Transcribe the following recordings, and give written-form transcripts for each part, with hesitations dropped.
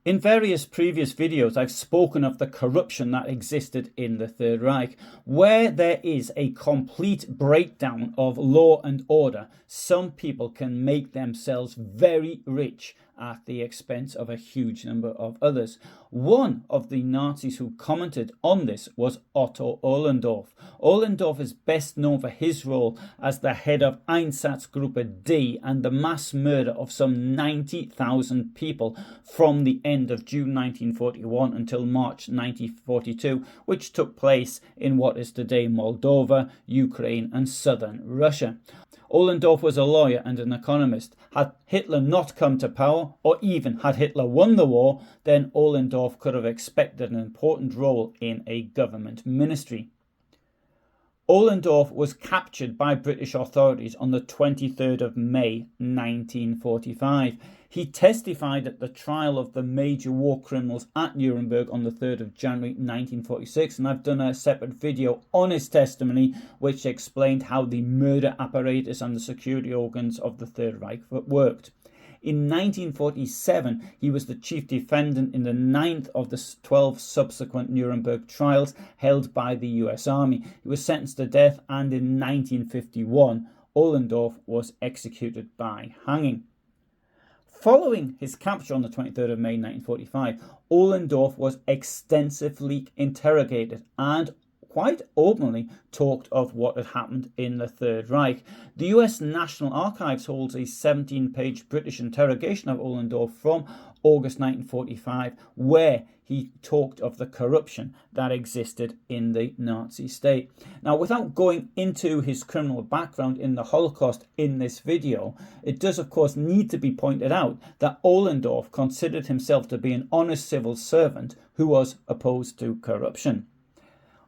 In various previous videos, I've spoken of the corruption that existed in the Third Reich. Where there is a complete breakdown of law and order, some people can make themselves very rich at the expense of a huge number of others. One of the Nazis who commented on this was Otto Ohlendorf. Ohlendorf is best known for his role as the head of Einsatzgruppe D and the mass murder of some 90,000 people from the end of June 1941 until March 1942, which took place in what is today Moldova, Ukraine and southern Russia. Ohlendorf was a lawyer and an economist. Had Hitler not come to power, or even had Hitler won the war, then Ohlendorf could have expected an important role in a government ministry. Ohlendorf was captured by British authorities on the 23rd of May 1945. He testified at the trial of the major war criminals at Nuremberg on the 3rd of January 1946, and I've done a separate video on his testimony which explained how the murder apparatus and the security organs of the Third Reich worked. In 1947, he was the chief defendant in the 9th of the 12 subsequent Nuremberg trials held by the US Army. He was sentenced to death, and in 1951, Ohlendorf was executed by hanging. Following his capture on the 23rd of May 1945, Ohlendorf was extensively interrogated and quite openly talked of what had happened in the Third Reich. The US National Archives holds a 17-page British interrogation of Ohlendorf from August 1945, where he talked of the corruption that existed in the Nazi state. Now, without going into his criminal background in the Holocaust in this video, it does of course need to be pointed out that Ohlendorf considered himself to be an honest civil servant who was opposed to corruption.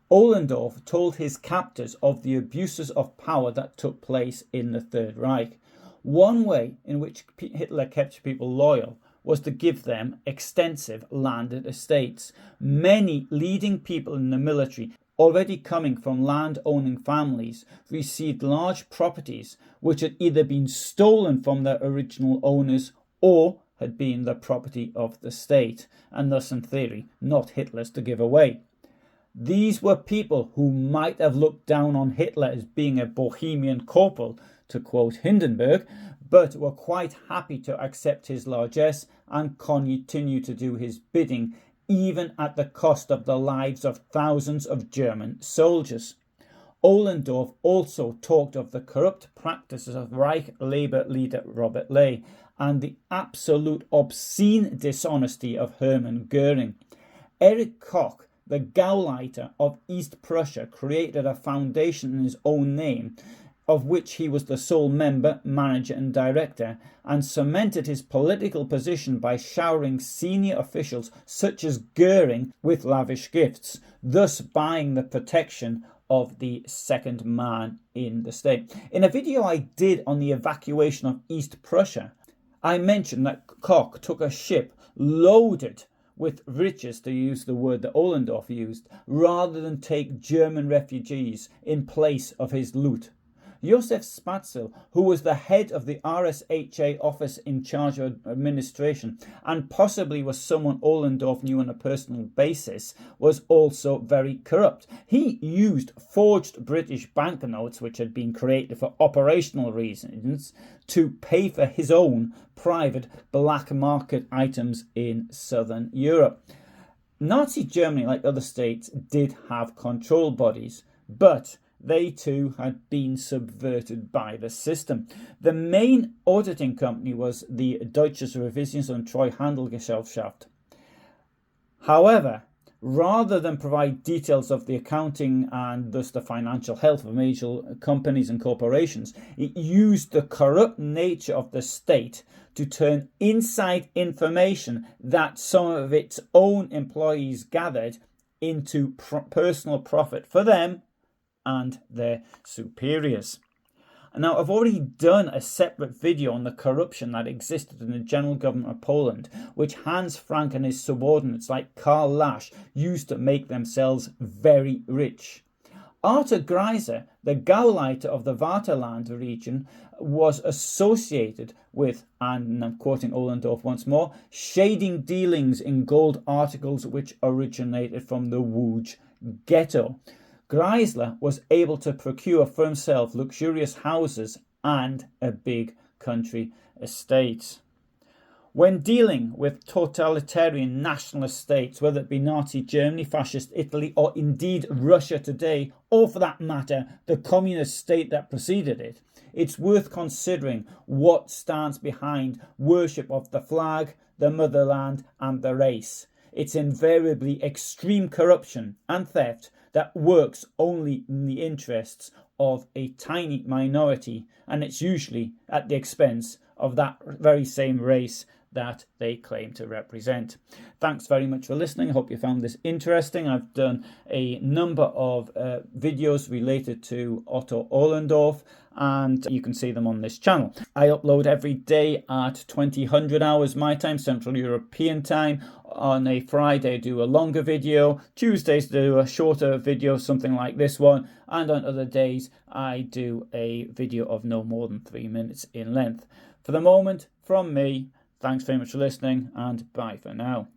Ohlendorf told his captors of the abuses of power that took place in the Third Reich. One way in which Hitler kept people loyal was to give them extensive landed estates. Many leading people in the military, already coming from land-owning families, received large properties which had either been stolen from their original owners or had been the property of the state, and thus in theory not Hitler's to give away. These were people who might have looked down on Hitler as being a Bohemian corporal, to quote Hindenburg, but were quite happy to accept his largesse and continue to do his bidding, even at the cost of the lives of thousands of German soldiers. Ohlendorf also talked of the corrupt practices of Reich Labour leader Robert Ley and the absolute obscene dishonesty of Hermann Goering. Erich Koch, the Gauleiter of East Prussia, created a foundation in his own name, of which he was the sole member, manager and director, and cemented his political position by showering senior officials such as Goering with lavish gifts, thus buying the protection of the second man in the state. In a video I did on the evacuation of East Prussia, I mentioned that Koch took a ship loaded with riches, to use the word that Ohlendorf used, rather than take German refugees in place of his loot. Josef Spatzel, who was the head of the RSHA office in charge of administration and possibly was someone Ohlendorf knew on a personal basis, was also very corrupt. He used forged British banknotes, which had been created for operational reasons, to pay for his own private black market items in southern Europe. Nazi Germany, like other states, did have control bodies, but they too had been subverted by the system. The main auditing company was the Deutsches Revisions- und Treuhandelsgesellschaft. However, rather than provide details of the accounting and thus the financial health of major companies and corporations, it used the corrupt nature of the state to turn inside information that some of its own employees gathered into personal profit for them and their superiors. Now, I've already done a separate video on the corruption that existed in the general government of Poland, which Hans Frank and his subordinates like Karl Lasch used to make themselves very rich. Arthur Greiser, the Gauleiter of the Vaterland region, was associated with, and I'm quoting Ohlendorf once more, shading dealings in gold articles which originated from the Łódź ghetto. Greisler was able to procure for himself luxurious houses and a big country estate. When dealing with totalitarian nationalist states, whether it be Nazi Germany, Fascist Italy, or indeed Russia today, or for that matter, the communist state that preceded it, it's worth considering what stands behind worship of the flag, the motherland, and the race. It's invariably extreme corruption and theft that works only in the interests of a tiny minority, and it's usually at the expense of that very same race that they claim to represent. Thanks very much for listening. I hope you found this interesting. I've done a number of videos related to Otto Ohlendorf, and you can see them on this channel. I upload every day at 2000 hours my time, Central European time. On a Friday I do a longer video, Tuesdays I do a shorter video, something like this one, and on other days I do a video of no more than 3 minutes in length. For the moment, from me, thanks very much for listening, and bye for now.